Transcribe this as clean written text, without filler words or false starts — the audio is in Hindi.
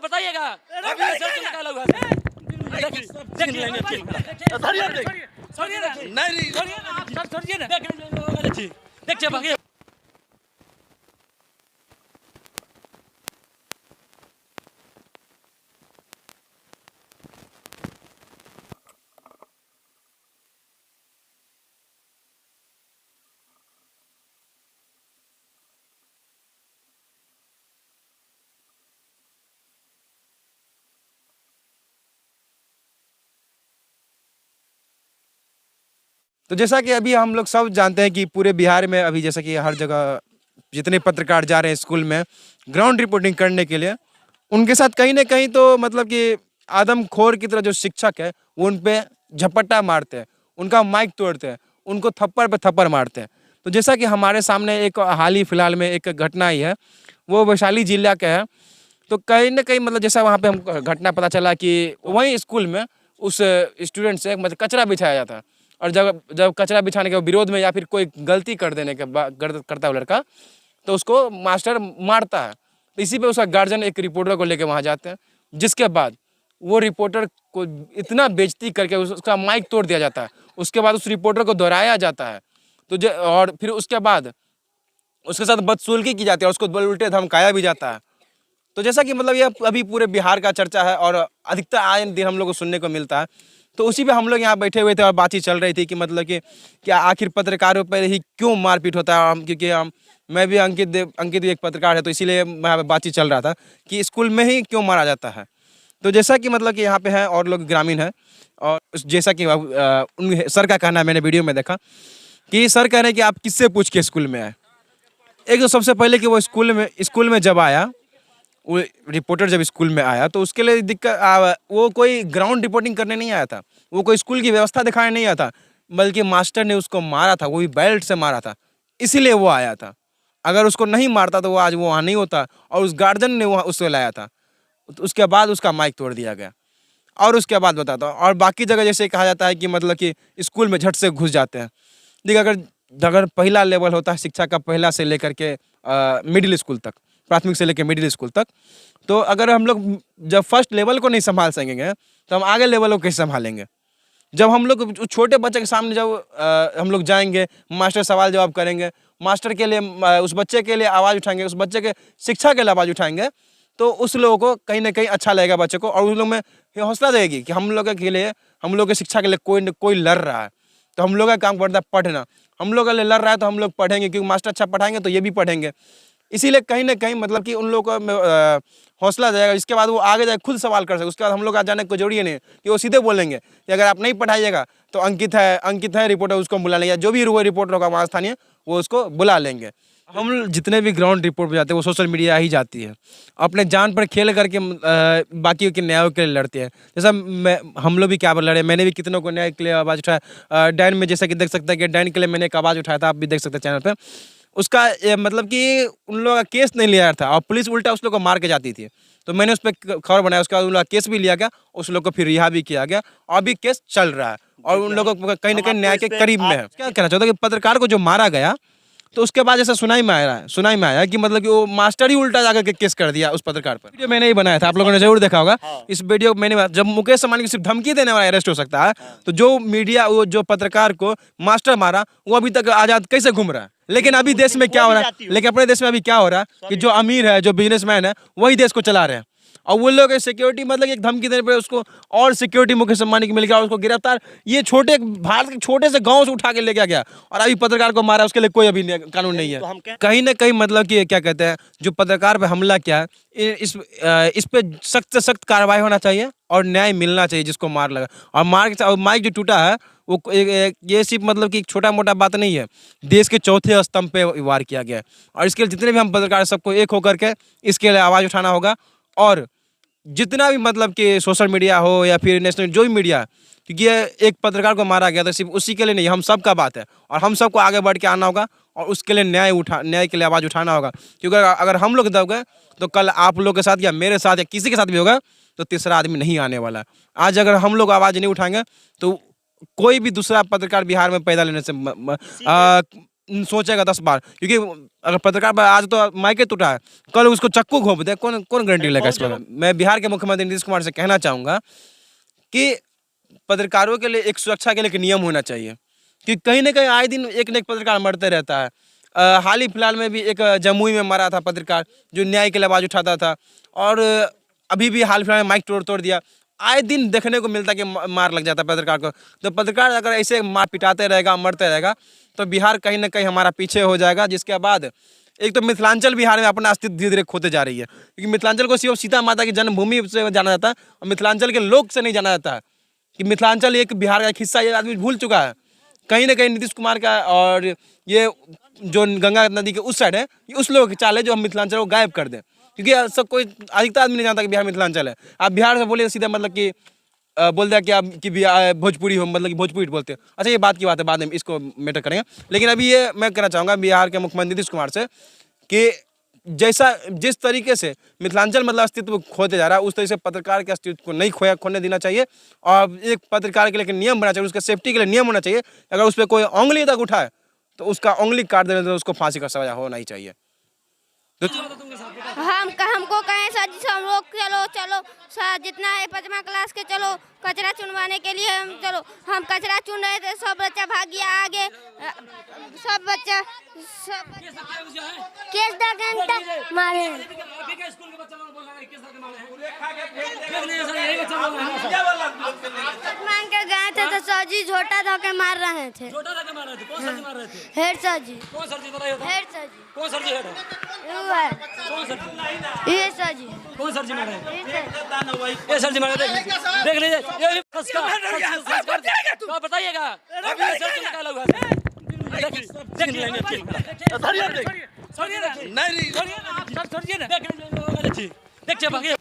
बताइएगा देखिए। तो जैसा कि अभी हम लोग सब जानते हैं कि पूरे बिहार में अभी जैसा कि हर जगह जितने पत्रकार जा रहे हैं स्कूल में ग्राउंड रिपोर्टिंग करने के लिए, उनके साथ कहीं न कहीं तो मतलब कि आदमखोर की तरह जो शिक्षक है, वो उन पे झपट्टा मारते हैं, उनका माइक तोड़ते हैं, उनको थप्पड़ पे थप्पड़ मारते हैं। तो जैसा कि हमारे सामने एक हाल ही फिलहाल में एक घटना आई है, वो वैशाली जिला का है। तो कहीं न कहीं मतलब जैसा वहाँ पे हमको घटना पता चला कि वहीं स्कूल में उस स्टूडेंट से मतलब कचरा बिछाया जाता है, और जब जब कचरा बिछाने के विरोध में या फिर कोई गलती कर देने के बाद करता है वो लड़का, तो उसको मास्टर मारता है। तो इसी पे उसका गार्जियन एक रिपोर्टर को लेके वहाँ जाते हैं, जिसके बाद वो रिपोर्टर को इतना बेइज्जती करके उसका माइक तोड़ दिया जाता है। उसके बाद उस रिपोर्टर को दोहराया जाता है। तो और फिर उसके बाद उसके साथ बदसलूकी की जाती है और उसको उल्टे धमकाया भी जाता है। तो जैसा कि मतलब ये अभी पूरे बिहार का चर्चा है और अधिकतर आए दिन हम लोग को सुनने को मिलता है। तो उसी पे हम लोग यहाँ बैठे हुए थे और बातचीत चल रही थी कि मतलब कि क्या आखिर पत्रकारों पर ही क्यों मारपीट होता है। क्योंकि मैं भी अंकित भी एक पत्रकार है, तो इसीलिए यहाँ पे बातचीत चल रहा था कि स्कूल में ही क्यों मारा जाता है। तो जैसा कि मतलब कि यहाँ पे है और लोग ग्रामीण हैं, और जैसा कि उन सर का कहना है, मैंने वीडियो में देखा कि सर कह रहे हैं कि आप किससे पूछ के स्कूल में आए। एक तो सबसे पहले कि वो स्कूल में जब आया, वो रिपोर्टर जब स्कूल में आया तो उसके लिए वो कोई ग्राउंड रिपोर्टिंग करने नहीं आया था, वो कोई स्कूल की व्यवस्था दिखाने नहीं आया था, बल्कि मास्टर ने उसको मारा था, वो भी बेल्ट से मारा था, इसीलिए वो आया था। अगर उसको नहीं मारता तो वो आज वो वहाँ नहीं होता, और उस गार्जियन ने वहाँ उसको लाया था। तो उसके बाद उसका माइक तोड़ दिया गया। और उसके बाद बताता हूँ, और बाकी जगह जैसे कहा जाता है कि मतलब कि स्कूल में झट से घुस जाते हैं। देखिए, अगर पहला लेवल होता है शिक्षा का, पहला से लेकर के मिडिल स्कूल तक, प्राथमिक से लेकर मिडिल स्कूल तक, तो अगर हम लोग जब फर्स्ट लेवल को नहीं संभाल सकेंगे तो हम आगे लेवल को कैसे संभालेंगे। जब हम लोग छोटे बच्चे के सामने जब हम लोग जाएंगे, मास्टर सवाल जवाब करेंगे, मास्टर के लिए उस बच्चे के लिए आवाज़ उठाएंगे, उस बच्चे के शिक्षा के लिए आवाज़ उठाएंगे, तो उस लोगों को कहीं ना कहीं अच्छा लगेगा बच्चे को, और उस लोग में ये हौसला देगी कि हम लोग के लिए, हम लोग की शिक्षा के लिए कोई न कोई लड़ रहा है। तो हम लोग का काम पड़ता है पढ़ना, हम लोग के लिए लड़ रहा है तो हम लोग पढ़ेंगे, क्योंकि मास्टर अच्छा पढ़ाएंगे तो ये भी पढ़ेंगे। इसीलिए कहीं ना कहीं मतलब कि उन लोगों को हौसला देगा, इसके बाद वो आगे जाए खुद सवाल कर सके। उसके बाद हम लोग आ जाने को जरूरी नहीं है कि वो सीधे बोलेंगे कि अगर आप नहीं पढ़ाइएगा तो अंकित है रिपोर्टर, उसको बुला लेंगे, जो भी रिपोर्टर होगा वहाँ स्थानीय, वो उसको बुला लेंगे। हम जितने भी ग्राउंड रिपोर्ट पे जाते हैं वो सोशल मीडिया ही जाती है, अपने जान पर खेल करके बाकी के न्याय के लिए लड़ते हैं। जैसा हम लोग भी क्या लड़े, मैंने भी कितनों को न्याय के लिए आवाज़ उठाया। डैन में जैसा कि देख सकते हैं कि डैन के लिए मैंने एक आवाज़ उठाया था, आप भी देख सकते हैं चैनल पर। उसका मतलब कि उन लोगों का केस नहीं लिया था, और पुलिस उल्टा उस लोग को मार के जाती थी। तो मैंने उस पर खबर बनाया, उसके बाद उन लोग का केस भी लिया गया, उस लोग को फिर रिहा भी किया गया, और अभी केस चल रहा है, और उन लोगों को कहीं ना कहीं न्याय के करीब में है। क्या कहना चाहता हूँ कि पत्रकार को जो मारा गया, तो उसके बाद जैसा सुनाई में आया कि मतलब कि वो मास्टर ही उल्टा जाकर के केस कर दिया उस पत्रकार पर। वीडियो मैंने ही बनाया था, आप लोगों ने जरूर देखा होगा। इस वीडियो मैंने, जब मुकेश अंबानी को सिर्फ धमकी देने वाला अरेस्ट हो सकता है, तो जो मीडिया, वो जो पत्रकार को मास्टर मारा, वो अभी तक आजाद कैसे घूम रहा है। लेकिन अभी देश में क्या हो रहा है, लेकिन अपने देश में अभी क्या हो रहा है कि जो अमीर है, जो बिजनेसमैन है, वही देश को चला रहे हैं, और वो लोग सिक्योरिटी मतलब एक धमकी देने पर उसको और सिक्योरिटी मुकेश अंबानी की मिल गया, और उसको गिरफ्तार, ये छोटे भारत के छोटे से गांव से उठा के ले गया, और अभी पत्रकार को मारा, उसके लिए कोई अभी कानून नहीं है। तो कहीं ना कहीं मतलब कि क्या कहते हैं, जो पत्रकार पे हमला किया है, इस पे सख्त से सख्त कार्रवाई होना चाहिए और न्याय मिलना चाहिए जिसको मार लगा। और माइक जो टूटा है, वो ये सिर्फ मतलब कि एक छोटा मोटा बात नहीं है, देश के चौथे स्तंभ पे वार किया गया है, और इसके लिए जितने भी हम पत्रकार, सबको एक होकर के इसके लिए आवाज़ उठाना होगा। और जितना भी मतलब कि सोशल मीडिया हो या फिर नेशनल जो भी मीडिया, क्योंकि ये एक पत्रकार को मारा गया तो सिर्फ उसी के लिए नहीं, हम सब का बात है, और हम सबको आगे बढ़ के आना होगा, और उसके लिए न्याय के लिए आवाज़ उठाना होगा। क्योंकि अगर हम लोग दब गए तो कल आप लोग के साथ या मेरे साथ या किसी के साथ भी होगा, तो तीसरा आदमी नहीं आने वाला। आज अगर हम लोग आवाज़ नहीं उठाएंगे तो कोई भी दूसरा पत्रकार बिहार में पैदा लेने से सोचेगा 10 बार, क्योंकि अगर पत्रकार आज तो माइके टूटा है, कल उसको चक्कू घोंप दे, कौन कौन गारंटी लेगा इस पर। मैं बिहार के मुख्यमंत्री नीतीश कुमार से कहना चाहूँगा कि पत्रकारों के लिए एक सुरक्षा के लिए एक नियम होना चाहिए, कि कहीं ना कहीं आए दिन एक न एक पत्रकार मरते रहता है। हाल ही फिलहाल में भी एक जमुई में मरा था पत्रकार जो न्याय के लिए आवाज़ उठाता था, और अभी भी हाल फिलहाल में माइक तोड़ दिया। आए दिन देखने को मिलता है कि मार लग जाता है पत्रकार को। तो पत्रकार अगर ऐसे मार पिटाते रहेगा, मरते रहेगा, तो बिहार कहीं ना कहीं हमारा पीछे हो जाएगा। जिसके बाद एक तो मिथिलांचल बिहार में अपना अस्तित्व धीरे धीरे खोते जा रही है, क्योंकि मिथिलांचल को सिर्फ सीता माता की जन्मभूमि से जाना जाता है और मिथिलांचल के लोग से नहीं जाना जाता है कि मिथिलांचल एक बिहार का एक हिस्सा, ये आदमी भूल चुका है। कहीं ना कहीं नीतीश कुमार का और ये जो गंगा नदी के उस साइड है, ये उस लोगों की चाल है जो हम मिथिलांचल को गायब कर दें, क्योंकि सब कोई अधिकतर आदमी नहीं जानता कि बिहार मिथिलांचल है। आप बिहार से बोलिए सीधा मतलब कि बोल दिया कि आप कि भोजपुरी हो, मतलब कि भोजपुरी बोलते हैं। अच्छा, ये बात की बात है, बाद में इसको मैटर करेंगे। लेकिन अभी ये मैं कहना चाहूँगा बिहार के मुख्यमंत्री नीतीश कुमार से कि जिस तरीके से मिथिलांचल मतलब अस्तित्व खोते जा रहा है, उस तरीके से पत्रकार के अस्तित्व को नहीं खोने देना चाहिए। और एक पत्रकार के लिए नियम बना चाहिए, उसका सेफ्टी के लिए नियम होना चाहिए। अगर उस पर कोई उंगली तक उठाए तो उसका उंगली काट देने तो उसको फांसी का सजा होना ही चाहिए। हमको कहें सर जी हम लोग चलो सर, जितना है 5वीं क्लास के, चलो कचरा चुनवाने के लिए हम कचरा चुन रहे थे, सब बच्चा भाग गया आगे, सब बच्चा केस घंटा मारे मांग के गए थे तो सर जी झोटा धो के मार रहे थे। हेड सर जी, हेड सर जी, कौन सर जी ये सर जी, कौन सर जी मारे? ये सर जी मारे, देख लीजिए, ये भी तो बताइएगा। देख लीजिए,